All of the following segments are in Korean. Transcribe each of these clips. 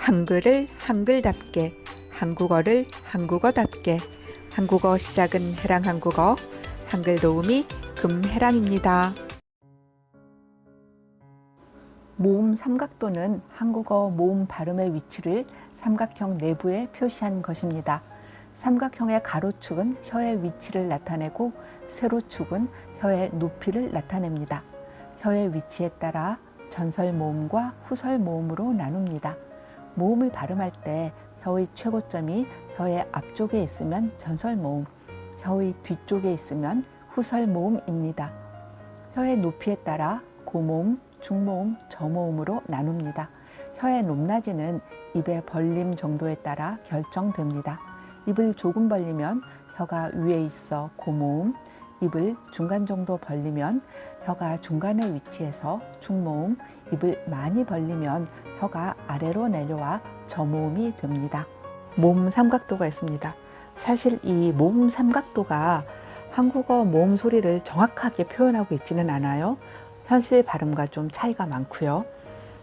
한글을 한글답게, 한국어를 한국어답게. 한국어 시작은 해랑 한국어, 한글 도우미 금해랑입니다. 모음 삼각도는 한국어 모음 발음의 위치를 삼각형 내부에 표시한 것입니다. 삼각형의 가로축은 혀의 위치를 나타내고 세로축은 혀의 높이를 나타냅니다. 혀의 위치에 따라 전설 모음과 후설 모음으로 나눕니다. 모음을 발음할 때 혀의 최고점이 혀의 앞쪽에 있으면 전설 모음, 혀의 뒤쪽에 있으면 후설 모음입니다. 혀의 높이에 따라 고모음, 중모음, 저모음으로 나눕니다. 혀의 높낮이는 입의 벌림 정도에 따라 결정됩니다. 입을 조금 벌리면 혀가 위에 있어 고모음, 입을 중간 정도 벌리면 혀가 중간에 위치해서 중모음, 입을 많이 벌리면 혀가 아래로 내려와 저모음이 됩니다. 모음 삼각도가 있습니다. 사실 이 모음 삼각도가 한국어 모음 소리를 정확하게 표현하고 있지는 않아요. 현실 발음과 좀 차이가 많고요.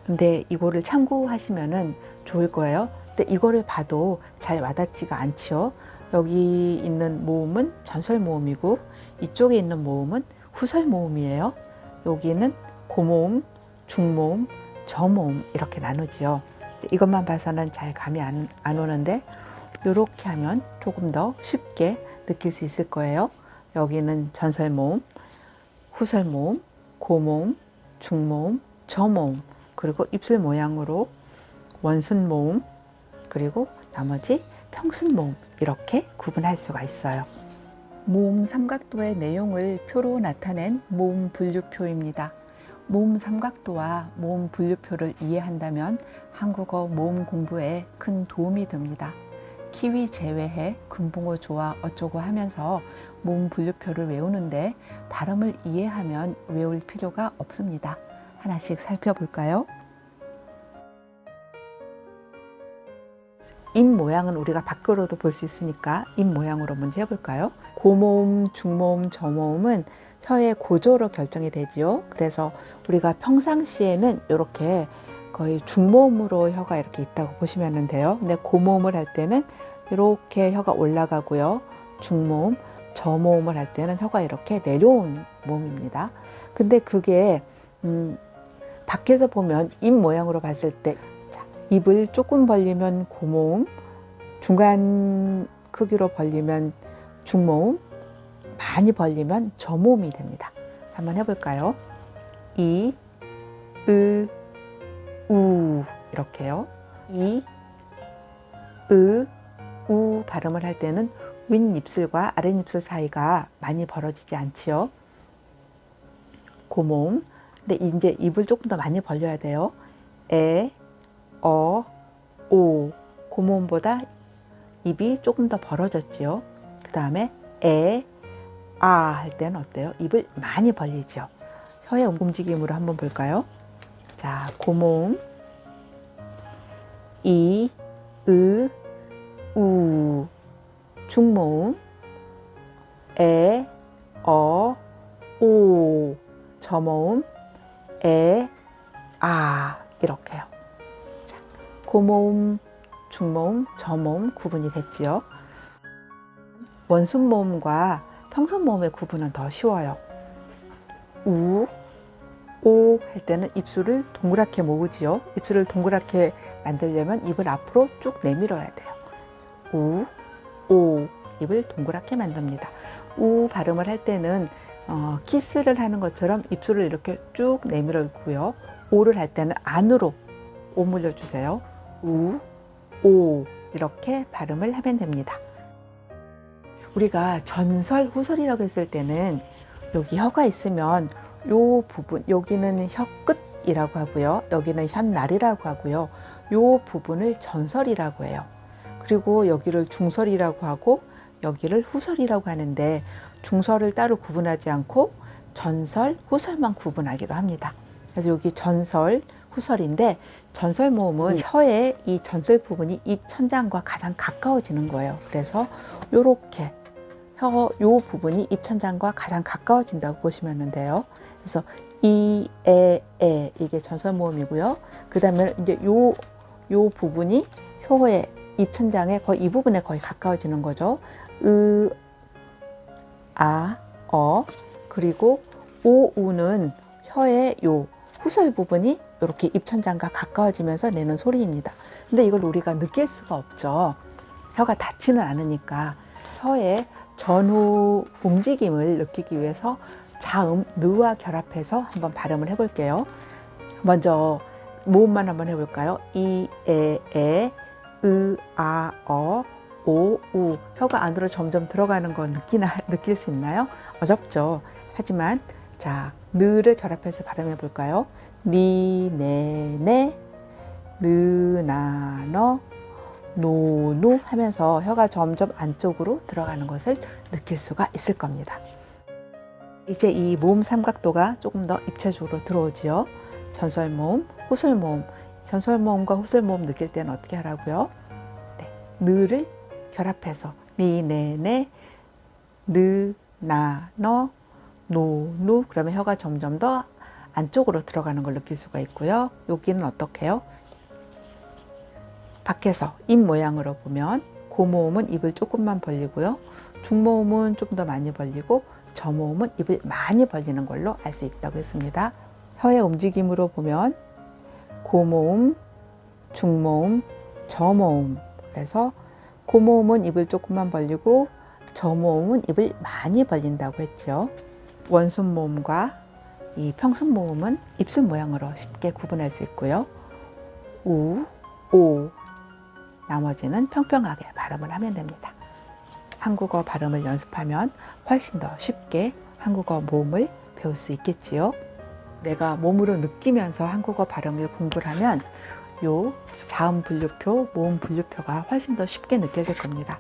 근데 이거를 참고하시면 좋을 거예요. 근데 이거를 봐도 잘 와닿지가 않죠. 여기 있는 모음은 전설 모음이고 이쪽에 있는 모음은 후설 모음이에요. 여기는 고모음, 중모음, 저모음 이렇게 나누지요. 이것만 봐서는 잘 감이 안 오는데 이렇게 하면 조금 더 쉽게 느낄 수 있을 거예요. 여기는 전설 모음, 후설 모음, 고모음, 중모음, 저모음, 그리고 입술 모양으로 원순 모음, 그리고 나머지 평순 모음 이렇게 구분할 수가 있어요. 모음 삼각도의 내용을 표로 나타낸 모음 분류표입니다. 모음 삼각도와 모음 분류표를 이해한다면 한국어 모음 공부에 큰 도움이 됩니다. 키위 제외해 금붕어 좋아 어쩌고 하면서 모음 분류표를 외우는데 발음을 이해하면 외울 필요가 없습니다. 하나씩 살펴볼까요? 입 모양은 우리가 밖으로도 볼 수 있으니까 입 모양으로 먼저 해볼까요? 고모음, 중모음, 저모음은 혀의 고조로 결정이 되지요. 그래서 우리가 평상시에는 이렇게 거의 중모음으로 혀가 이렇게 있다고 보시면 돼요. 근데 고모음을 할 때는 이렇게 혀가 올라가고요. 중모음, 저모음을 할 때는 혀가 이렇게 내려온 모음입니다. 근데 그게 밖에서 보면 입 모양으로 봤을 때 입을 조금 벌리면 고모음, 중간 크기로 벌리면 중모음, 많이 벌리면 저모음이 됩니다. 한번 해볼까요? 이, 으, 우 이렇게요. 이, 으, 우 발음을 할 때는 윗입술과 아랫입술 사이가 많이 벌어지지 않지요. 고모음. 근데 이제 입을 조금 더 많이 벌려야 돼요. 에, 어, 오. 고모음보다 입이 조금 더 벌어졌지요. 그 다음에 에, 아 할 때는 어때요? 입을 많이 벌리죠. 혀의 움직임으로 한번 볼까요? 자, 고모음 이, 으, 우. 중모음 에, 어, 오. 저모음 에, 아 이렇게요. 고모음, 중모음, 저모음 구분이 됐지요. 원순 모음과 평순 모음의 구분은 더 쉬워요. 우, 오 할 때는 입술을 동그랗게 모으지요. 입술을 동그랗게 만들려면 입을 앞으로 쭉 내밀어야 돼요. 우, 오 입을 동그랗게 만듭니다. 우 발음을 할 때는 키스를 하는 것처럼 입술을 이렇게 쭉 내밀고요. 오를 할 때는 안으로 오물려 주세요. 우, 오 이렇게 발음을 하면 됩니다. 우리가 전설, 후설이라고 했을 때는 여기 혀가 있으면 요 부분, 여기는 혀 끝이라고 하고요. 여기는 혀날이라고 하고요. 요 부분을 전설이라고 해요. 그리고 여기를 중설이라고 하고 여기를 후설이라고 하는데 중설을 따로 구분하지 않고 전설, 후설만 구분하기로 합니다. 그래서 여기 전설, 후설인데 전설 모음은 혀의 이 전설 부분이 입 천장과 가장 가까워지는 거예요. 그래서 이렇게 요 부분이 입 천장과 가장 가까워진다고 보시면 돼요. 그래서 이, 에 이게 전설 모음이고요. 그 다음에 이제 요 부분이 혀의 입천장에 거의 이 부분에 거의 가까워지는 거죠. 그리고 오우는 혀의 요 후설 부분이 이렇게 입천장과 가까워지면서 내는 소리입니다. 근데 이걸 우리가 느낄 수가 없죠. 혀가 닿지는 않으니까. 혀의 전후 움직임을 느끼기 위해서 자음 느와 결합해서 한번 발음을 해볼게요. 먼저 모음만 한번 해볼까요? 이, 에, 오, 우. 혀가 안으로 점점 들어가는 거 느낄 수 있나요? 어렵죠. 하지만 자, 느를 결합해서 발음해 볼까요? 니, 네, 느, 나, 너, 노, 누 하면서 혀가 점점 안쪽으로 들어가는 것을 느낄 수가 있을 겁니다. 이제 이 모음 삼각도가 조금 더 입체적으로 들어오지요. 전설모음, 후설모음. 전설모음과 후설모음 느낄 때는 어떻게 하라고요? 네, 느를 결합해서 니, 네, 느, 나, 너, 노, 누. 그러면 혀가 점점 더 안쪽으로 들어가는 걸 느낄 수가 있고요. 여기는 어떻게 해요? 밖에서 입 모양으로 보면 고모음은 입을 조금만 벌리고요. 중모음은 좀 더 많이 벌리고 저모음은 입을 많이 벌리는 걸로 알 수 있다고 했습니다. 혀의 움직임으로 보면 고모음, 중모음, 저모음. 그래서 고모음은 입을 조금만 벌리고 저모음은 입을 많이 벌린다고 했죠. 원순모음과 이 평순모음은 입술 모양으로 쉽게 구분할 수 있고요. 우, 오. 나머지는 평평하게 발음을 하면 됩니다. 한국어 발음을 연습하면 훨씬 더 쉽게 한국어 모음을 배울 수 있겠지요. 내가 몸으로 느끼면서 한국어 발음을 공부를 하면 요 자음 분류표, 모음 분류표가 훨씬 더 쉽게 느껴질 겁니다.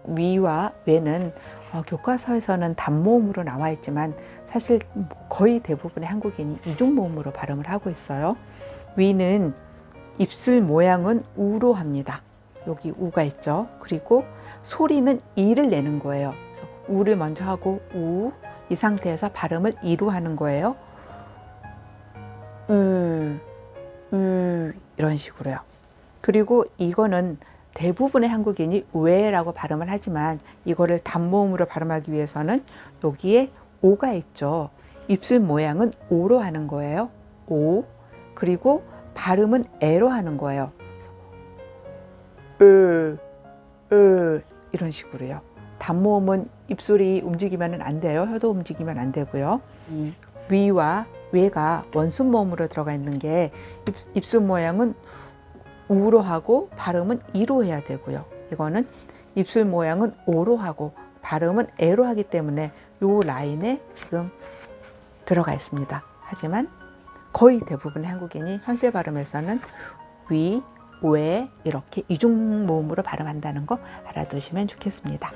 위와 외는 교과서에서는 단모음으로 나와 있지만 사실 거의 대부분의 한국인이 이중모음으로 발음을 하고 있어요. 위는 입술 모양은 우로 합니다. 여기 우가 있죠. 그리고 소리는 이를 내는 거예요. 그래서 우를 먼저 하고 우, 이 상태에서 발음을 이로 하는 거예요. 이런 식으로요. 그리고 이거는 대부분의 한국인이 왜라고 발음을 하지만 이거를 단모음으로 발음하기 위해서는 여기에 오가 있죠. 입술 모양은 오로 하는 거예요. 오. 그리고 발음은 에로 하는 거예요. 이런 식으로요. 단모음은 입술이 움직이면 안 돼요. 혀도 움직이면 안 되고요. 이 위와 외가 원순모음으로 들어가 있는 게 입술 모양은 우로 하고 발음은 이로 해야 되고요. 이거는 입술 모양은 오로 하고 발음은 에로 하기 때문에 요 라인에 지금 들어가 있습니다. 하지만 거의 대부분의 한국인이 현실 발음에서는 위, 외 이렇게 이중모음으로 발음한다는 거 알아두시면 좋겠습니다.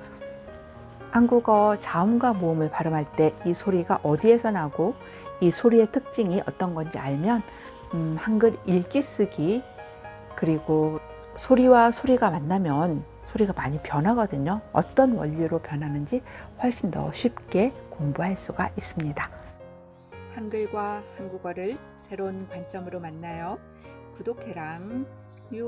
한국어 자음과 모음을 발음할 때 이 소리가 어디에서 나고 이 소리의 특징이 어떤 건지 알면 한글 읽기 쓰기 그리고 소리와 소리가 만나면 소리가 많이 변하거든요. 어떤 원리로 변하는지 훨씬 더 쉽게 공부할 수가 있습니다. 한글과 한국어를 새로운 관점으로 만나요. 구독해랑 요.